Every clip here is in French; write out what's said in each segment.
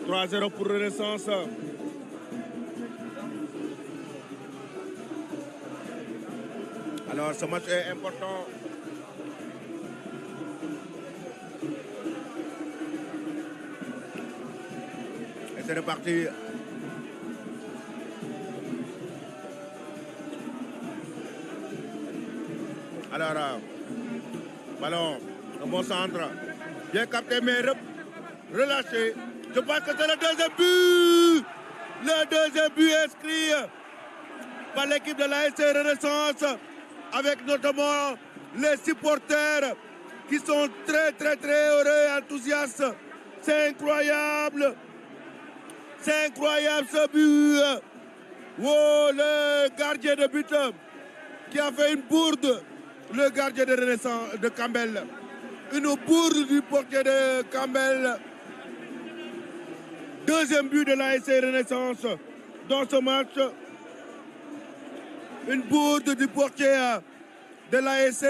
3-0 pour Renaissance. Alors ce match est important. Et c'est reparti. Alors, ballon, un bon centre. Bien capté, mais relâché. Je pense que c'est le deuxième but. Le deuxième but inscrit par l'équipe de l'ASC Renaissance, avec notamment les supporters qui sont très heureux et enthousiastes. C'est incroyable. C'est incroyable ce but. Oh, le gardien de but qui a fait une bourde. Le gardien de Renaissance de Campbell. Une bourde du portier de Campbell. Deuxième but de l'ASC Renaissance dans ce match. Une bourde du portier de l'ASC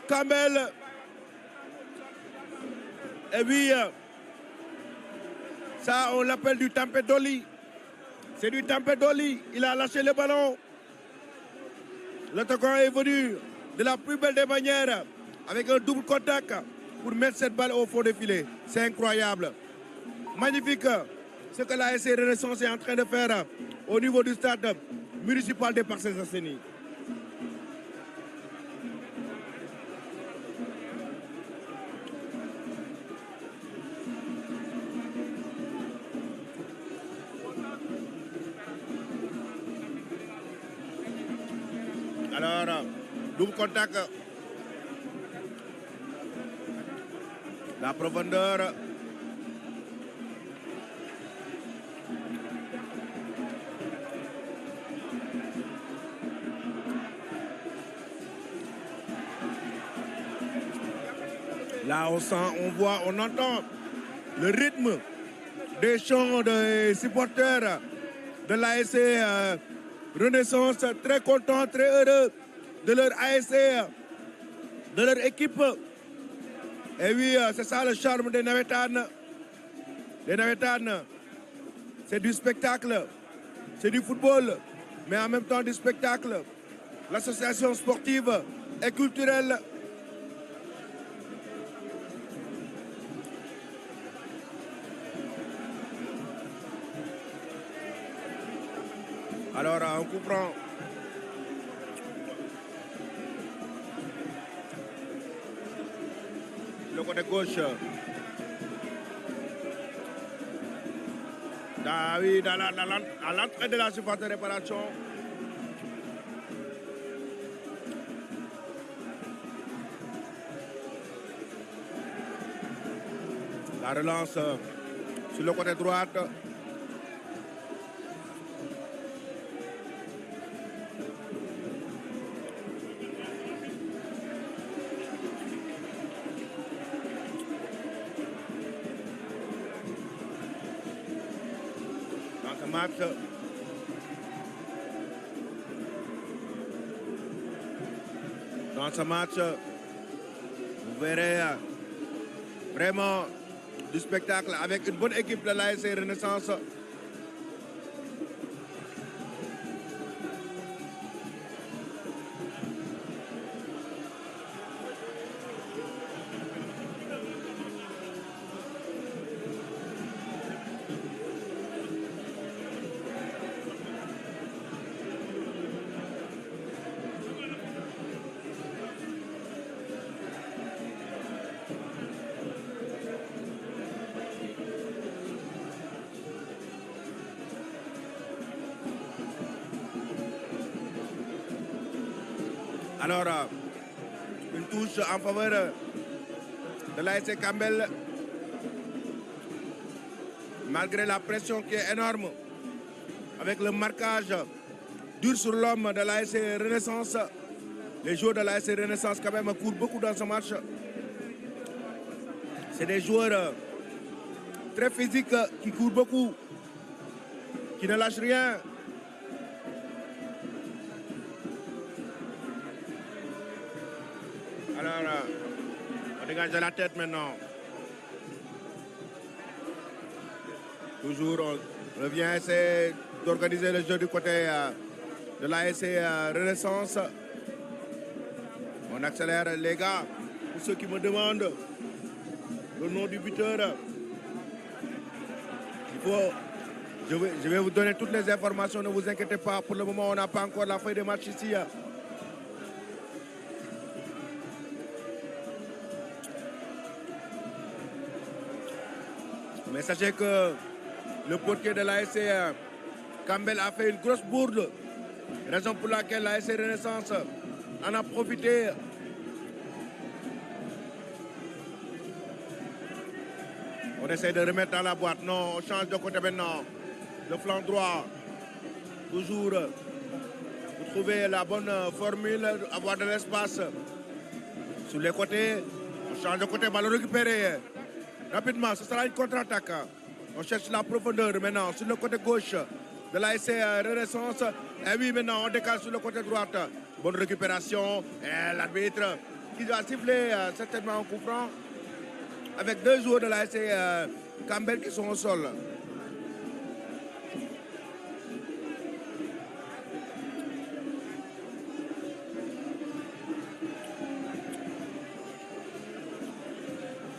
Campbell. Et oui, ça on l'appelle du Tampedoli. C'est du Tampedoli. Il a lâché le ballon. L'attaquant est venu de la plus belle des manières avec un double contact pour mettre cette balle au fond des filets. C'est incroyable. Magnifique ce que l'ASC Renaissance est en train de faire au niveau du stade municipal des Parcelles Assainies. Alors, double contact. La profondeur. Là, on sent, on voit, on entend le rythme des chants des supporters de l'ASC Renaissance, très contents, très heureux de leur ASC, de leur équipe. Et oui, c'est ça le charme des Navétanes. Les Navétanes, c'est du spectacle, c'est du football, mais en même temps du spectacle. L'association sportive et culturelle. Alors, on comprend. Le côté gauche. Oui, dans l'entrée de la surface de réparation. La relance sur le côté droite. Dans ce match, vous verrez vraiment du spectacle avec une bonne équipe de l'ASC Renaissance. Alors, une touche en faveur de l'ASC Campbell. Malgré la pression qui est énorme, avec le marquage dur sur l'homme de l'ASC Renaissance, les joueurs de l'ASC Renaissance quand même courent beaucoup dans ce match. C'est des joueurs très physiques qui courent beaucoup, qui ne lâchent rien. Alors, on dégage de la tête maintenant. Toujours, on revient essayer d'organiser le jeu du côté de l'ASC Renaissance. On accélère les gars. Pour ceux qui me demandent le nom du buteur, je vais vous donner toutes les informations, ne vous inquiétez pas. Pour le moment, on n'a pas encore la feuille de match ici. Mais sachez que le portier de l'ASC Campbell a fait une grosse bourde. Raison pour laquelle l'ASC Renaissance en a profité. On essaie de remettre dans la boîte. Non, on change de côté maintenant. Le flanc droit. Toujours. Vous trouvez la bonne formule, avoir de l'espace. Sur les côtés, on change de côté, ballon récupéré. Rapidement, ce sera une contre-attaque. On cherche la profondeur maintenant sur le côté gauche de l'ASC Renaissance. Et oui, maintenant, on décale sur le côté droit. Bonne récupération. Et l'arbitre qui doit siffler certainement en coup franc. Avec deux joueurs de l'ASC Campbell qui sont au sol.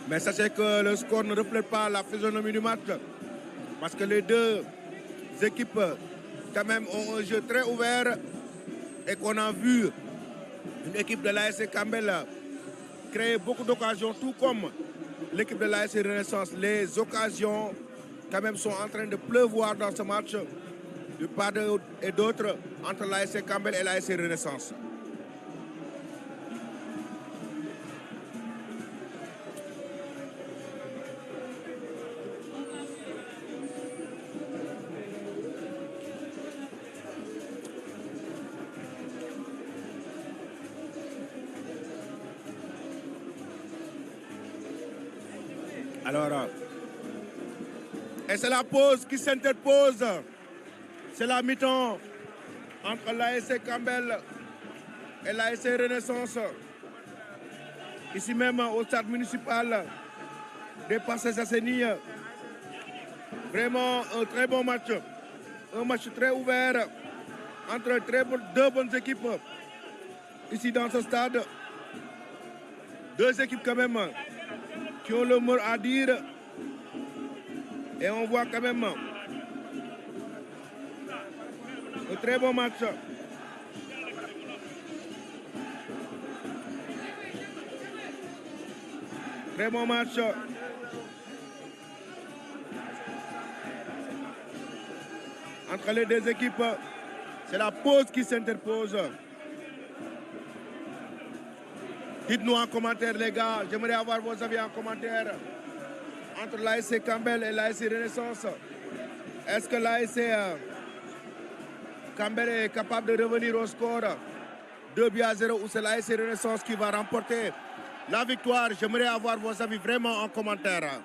Mais sachez que le score ne reflète pas la physionomie du match. Parce que les deux équipes, quand même, ont un jeu très ouvert. Et qu'on a vu une équipe de l'ASC Campbell créer beaucoup d'occasions, tout comme l'équipe de l'ASC Renaissance. Les occasions, quand même, sont en train de pleuvoir dans ce match, de part et d'autre, entre l'ASC Campbell et l'ASC Renaissance. Alors, et c'est la pause qui s'interpose. C'est la mi-temps entre l'ASC Campbell et l'ASC Renaissance. Ici même au stade municipal des Parcelles-Assainies. Vraiment un très bon match. Un match très ouvert entre deux bonnes équipes. Ici dans ce stade. Deux équipes quand même qui ont le mot à dire. Et on voit quand même un très bon match. Très bon match. Entre les deux équipes, c'est la pause qui s'interpose. Dites-nous en commentaire, les gars. J'aimerais avoir vos avis en commentaire. Entre l'ASC Campbell et l'ASC Renaissance. Est-ce que l'ASC Campbell est capable de revenir au score 2-0 ou c'est l'ASC Renaissance qui va remporter la victoire? J'aimerais avoir vos avis vraiment en commentaire.